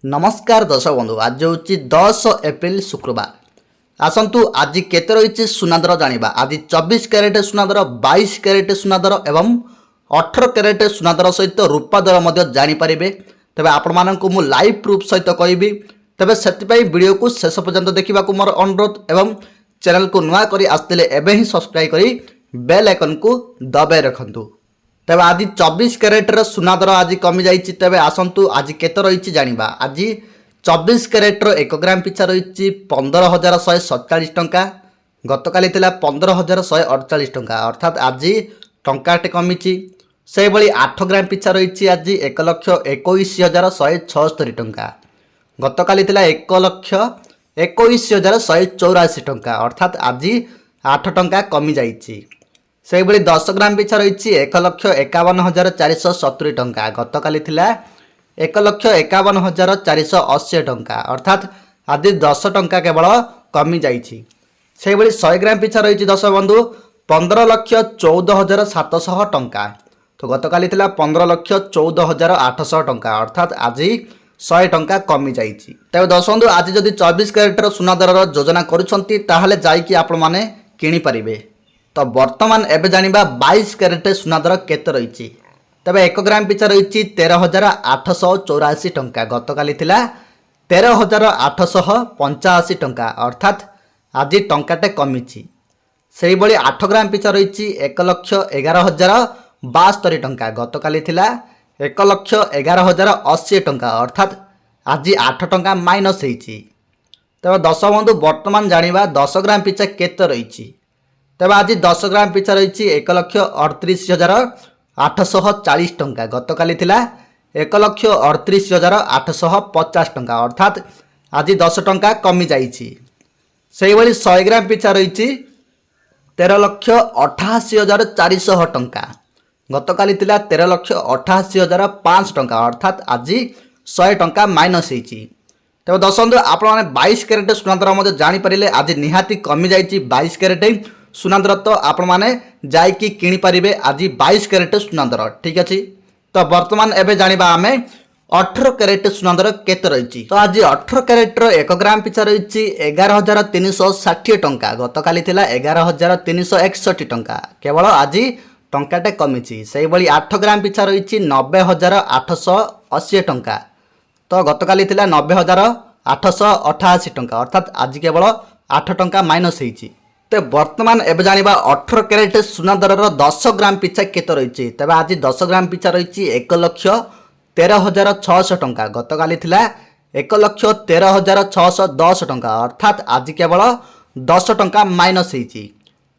नमस्कार दर्शक बंधु आज हूँ 10 एप्रिल शुक्रवार। आसतु आज केते रही सुनादर जाना। आज 24 क्यारेट सुनादर 22 क्यारेट सुनादर एवं 18 क्यारेट सुनादर सहित रूपा दर जानीपर। तेज आपण मानक मु लाइव प्रूफ सहित कहबी। तेज से वीडियो को शेष पर्यंत देखा मोर अनुरोध एवं चैनल को नुआ कर आसते एवं ही सब्सक्राइब कर बेल आइकन को दबाई रखु। तेज आज 24 क्यारेटर सुनादर आज कमी जाइए। तेज आसतु आज केते रही जाना। आज 24 क्यारेटर 1 ग्राम पिछा रही 15,147 टंका। गतकाली 15,148 टंका अर्थात आज टंकाटे कमी। से भली 8 ग्राम पिछा रही आज 1,21,176 टंका। गतकाली 1,21,184 टंका अर्थात आज 8 टंका कमी जाइए। से भली 10 ग्राम पिछा रही 1,51,470 टंका। गतकाली 1,51,480 टंका अर्थात आज 10 टंका केवल कमी जाइए। से भली 100 ग्राम पिछा रही दर्शक बंधु 15,14,700 टंका। तो गतकाली 15,14,800 टंका अर्थात आज 100 टंका कमी जाइए। तेज दर्शक बंधु आज जदि 24 क्यारेटर सुनादर योजना करुँच जाकि आपण मैंने किनीपारे। तो बर्तमान एबे जानिबा 22 क्यारेट सुनादर केते रही। तबे 1 ग्राम पिछा रही 13,884 टंका। गतकाली 13,885 टंका अर्थात आज टंकाटे कमी। से भली 8 ग्राम पिछा रही 1,11,072 टंका। गतकाली 1,11,080 टंका अर्थात आज 8 टंका माइनस होती। तब दर्शक बंधु बर्तमान जानिबा 10 ग्राम पिछा केते रही। तेज आज 10 ग्राम पिछा रही 1,38,840 टंका। गतकाली 1,38,850 टंका अर्थात आज 10 टंका कमी जाइए। से भली 100 ग्राम पिछा रही 13,88,400 टंका। गतकाली 13,88,500 टंका अर्थात आज 100 टंका माइनस होती। तेज दर्शक आप 22 क्यारेट सुनादर जानीपर आज निहाती कमी जाइए। 22 क्यारेट सुनादर तो आपण मैंने जाइकी किनीपारे आज 22 क्यारेट सुनादर ठीक अच्छे। तो बर्तमान एबे जानिबा आमे 18 क्यारेट सुनादर केते रही। तो आज 18 क्यारेटर 1 ग्राम पिछा रही 11,360 टंका। गतकाली 11,361 टंका केवल आज टंकाटे कमी। से भली 8 ग्राम पिछा रही 90,880 टंका। तो गतकाली 90,888 टंका अर्थात आज केवल 8 टंका माइनस होती। तो बर्तमान एबे जानिबा 18 क्यारेट सुनादर 10 ग्राम पिछा केते रही। तेज आज 10 ग्राम पिछा रही 1,13,600 टंका। गतकाली 1,13,610 टंका अर्थात आज केवल 10 टंका माइनस होती।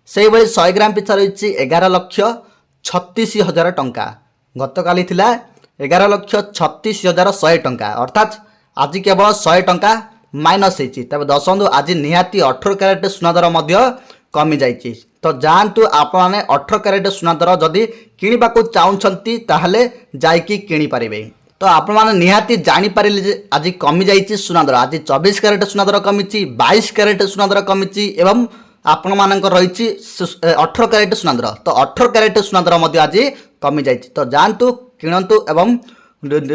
से भली 100 ग्राम पिछा रही 11,36,000 टंका। गतकाली 11,36,100 टंका अर्थात आज केवल 100 टंका माइनस होती। तब दर्शक आज निहाती 18 क्यारेट सुनादर कमी जाइए। तो जातु आप 18 क्यारेट सुनादर जदि किणवा चाहते ताहले जाइकी किनीपारे। तो आप निहाती जानीपारे आज कमी जाइए सुनादर। आज 24 क्यारेट सुनादर कमी 22 क्यारेट सुनादर कमी एवं आपण मानक रही 18 क्यारेट सुनादर। तो 18 क्यारेट सुनादर आज कमी जाइए। तो जातु किणतु एवं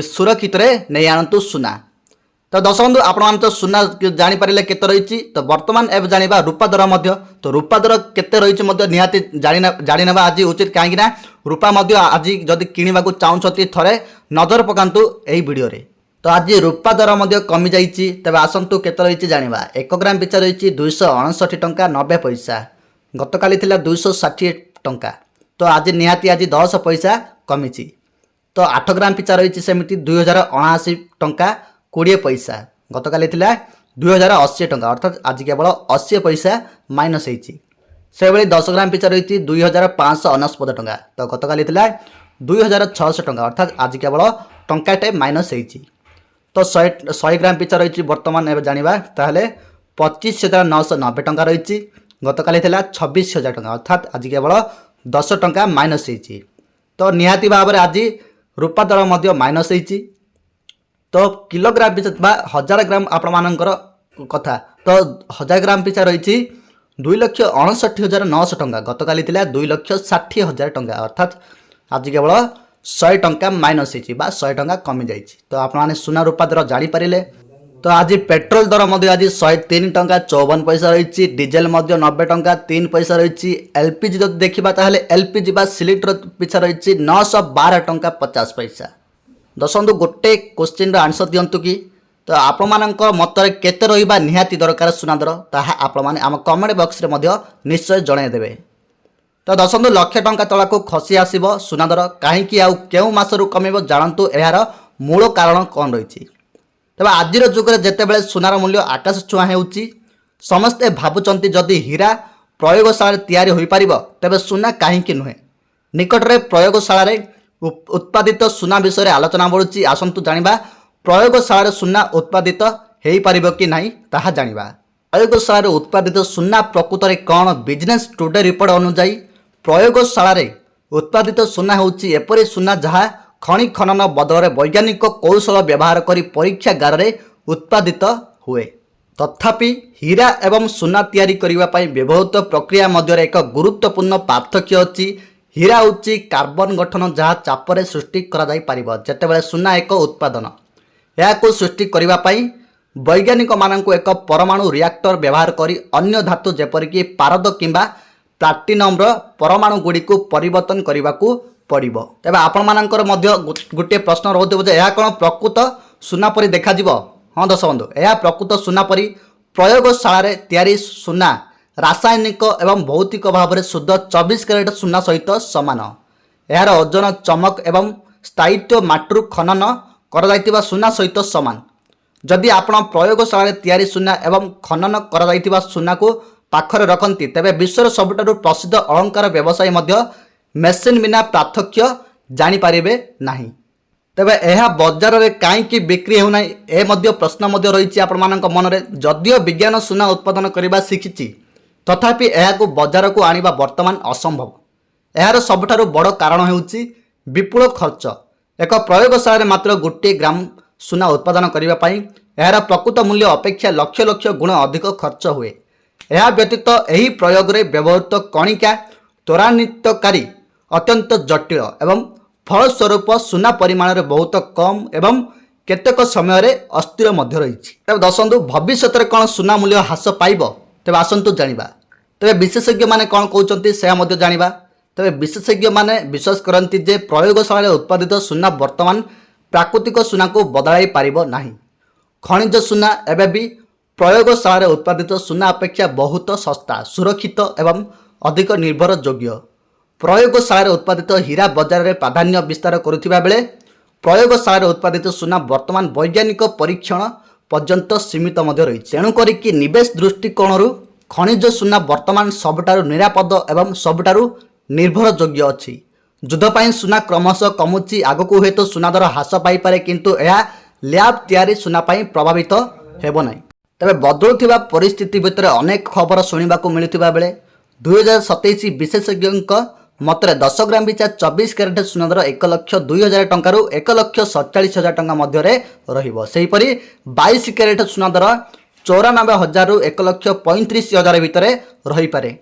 सुरक्षित नहीं आणतु सुना। तो दर्शक बंधु आप तो सुना जानीपारे केते रही। तो बर्तमान एवं जाना रूपा दर। तो रूपा दर केते रही निहाती जाना आज उचित कहीं रूपा आज जदि किणवा चाहते थे नजर पकातु यही वीडियो रे। तो आज रूपा दर कमी जाइए। तेज आसतु केते रही जाना। 1 ग्राम पिछा रही 259 टंका 90 पैसा। गतकाली 260 टंका। तो आज निहाती आज 10 पैसा कमी। तो 8 ग्राम पिछा रही सेमती 2,079 टंका 20 पैसा। गतकाली 2,080 टंका अर्थात आज केवल 80 पैसा माइनस होती। से भली 10 ग्राम पिछा रही 2,549 टंका। तो गतकाली 2,600 टंका अर्थात आज केवल टंकाटे माइनस होती। तो 100 ग्राम पिछा रही बर्तमान एवं जाना ताहले 25,990 टंका रही। गतकाली 26,000 टंका अर्थात आज केवल 10 टंका माइनस होती। तो निहाती भाव में आज रूपा दर माइनस होती। तो किलोग्राम पिछा 1000 ग्राम आपण मानकर कथा। तो 1000 ग्राम पिछा रही 2,59,900 टंका। गतकाली 2,60,000 टंका अर्थात आज केवल शहे टंका माइनस होगा 100 टंका कमी जाइए। तो आपने सुना रूपा दर जापारे। तो आज पेट्रोल दर आज 103 टंका 54 पैसा रही, डीजेल 90 टंका 3 पैसा रही, एलपीजी जो देखा ताल एलपीजी बा सिलिंडर पिछा रही 912 टंका 50 पैसा। दशंतु गोटे क्वेश्चन आंसर दिंतु कि तो आपण मतरे केते रहिबा निहाती दरकार सुना दर ताहा आपण माने आम कमेंट बॉक्स रे मध्य निश्चय जणाई देबे। तो दशंतु लक्ष टंका तलाक खसी आसीबो सुना दर कहीं आउ केउ मासरु कमेबो जानतु एहार मूल कारण कौन रही। तबे आजिर जुगरे जेतेबेले सुनार मूल्य आकाश छुआ हेउची समस्ते भाबुचंती जदि हीरा प्रयोगशाला तैयारी होई परिबो तबे सुना कहीं नुहे। निकटरे प्रयोगशाला उत्पादित सुना विषय आलोचना बढ़ुची। आसंतु जानिबा प्रयोगशाला सुना उत्पादित हेई परिबो कि नाही ताहा जानिबा। प्रयोगशाला उत्पादित सुना प्रकृत में कौन बिजनेस टुडे रिपोर्ट अनुसार प्रयोगशाला उत्पादित सुना होउची एपरि सुना जहा खनि खनन बदଳରେ वैज्ञानिक कौशल व्यवहार करी परीक्षागार रे उत्पादित हुए। तथापि हीरा एवं सुना तैयारी करिवा पई व्यवहृत प्रक्रिया मध्य एक गुरुत्वपूर्ण पार्थक्य अछि। हीरा होउची कार्बन गठन जहा चापरे सृष्टि करा जाई परिबो जेतेबेले सुना एक उत्पादन। याको सृष्टि करिवा पई वैज्ञानिक माननकु एक परमाणु रिएक्टर व्यवहार करी अन्य धातु जेपरिक पारद किंबा प्लाटिनम रो परमाणु गुडी को परिवर्तन करिवाकू पड़िबो। तेबे आपण मानकर मध्य गोटे प्रश्न रहउथिबो जे एहा कोन प्रकृत सुना परि देखा जिवो। हां दर्शक बंधु एहा प्रकृत सुना परि प्रयोगशाला रे तैयारी सुना रासायनिक एवं भौतिक भाव में शुद्ध 24 कैरेट सुना सहित सामान। यार ओजन चमक एवं स्थायित्व माटू खनन कर सुना सहित सामान। जदि आपण प्रयोगशाला तैयारी सुना एवं खनन कर सुना को पाखरे रखती तेबे विश्वर सबुठारु प्रसिद्ध अलंकार व्यवसायी मध्य मेसिन बिना पार्थक्य जानीपारे नाही। तेबे यह बजार में कहीं बिक्री होना ए मध्य प्रश्न मध्य रही आपण मन में। जदिओ विज्ञान सुना उत्पादन करने शिखी तथापि यह बजार को आनिबा वर्तमान असंभव। यार सबुठारु बड़ कारण हेउची विपुल खर्च। एक प्रयोगशाला मात्र गोटे ग्राम सुना उत्पादन करने पाई यार प्रकृत मूल्य अपेक्षा लक्ष लक्ष गुण अधिक खर्च हुए। यह व्यतीत यही प्रयोग रे व्यवहृत कणिका त्वरान्वितकारी अत्यंत जटिल एवं फलस्वरूप सुना परिमाण रे बहुत कम एवं केतेक समय रे अस्थिर मध्य रही। तब दशंतु भविष्य में कौन सुना मूल्य ह्रास पाइब तेज आसतु जाना। तेज विशेषज्ञ मैंने कौन कहते से जाना। तेज विशेषज्ञ मैंने विश्वास करती जे प्रयोगशाला उत्पादित सुना वर्तमान प्राकृतिक सुना को बदलाई पारिब नाही। खनिज सुना एवं भी प्रयोगशाला उत्पादित सुना अपेक्षा बहुत सस्ता सुरक्षित एवं अधिक निर्भर योग्य। प्रयोगशाला उत्पादित हीरा बजार में प्राधान्य विस्तार करुथिबा बेले प्रयोगशाला उत्पादित सुना वर्तमान वैज्ञानिक परीक्षण पर्यंत सीमित मध्य रही। तेणुकर निवेश दृष्टिकोण खनिज सुना वर्तमान सबुठारु निरापद एवं सबुठारु निर्भर योग्य अछि। युद्धपाई सुना क्रमशः कमुची आगकू हुए तो सुना दर ह्रास पाइपे किंतु यह लैब तैयारी सुना प्रभावित हेब नाही। तेबे बदलुथिबा परिस्थिति भितर अनेक खबर शुणा मिलुथिबा बेले 2027 विशेषज्ञ मतरे 10 ग्राम पिछा 24 कैरेट सुना दर 1,02,000 टंका 1,47,000 टंका मध्य रहिबो। सेहीपरि 22 कैरेट सुना दर 94,000 1,35,000 भितर रही पारे।